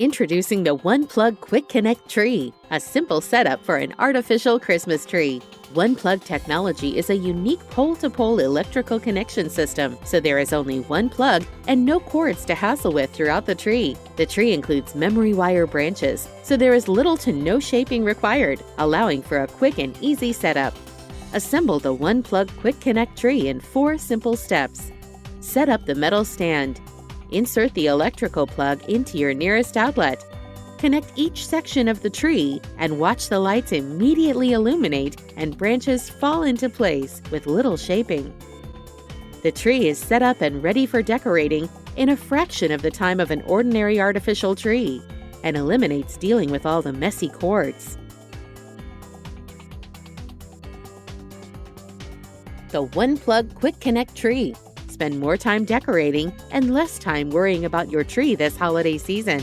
Introducing the OnePlug Quick Connect tree, a simple setup for an artificial Christmas tree. OnePlug technology is a unique pole-to-pole electrical connection system, so there is only one plug and no cords to hassle with throughout the tree. The tree includes memory wire branches, so there is little to no shaping required, allowing for a quick and easy setup. Assemble the OnePlug Quick Connect tree in 4 simple steps. Set up the metal stand. Insert the electrical plug into your nearest outlet. Connect each section of the tree and watch the lights immediately illuminate and branches fall into place with little shaping. The tree is set up and ready for decorating in a fraction of the time of an ordinary artificial tree and eliminates dealing with all the messy cords. The OnePlug Quick Connect tree. Spend more time decorating and less time worrying about your tree this holiday season.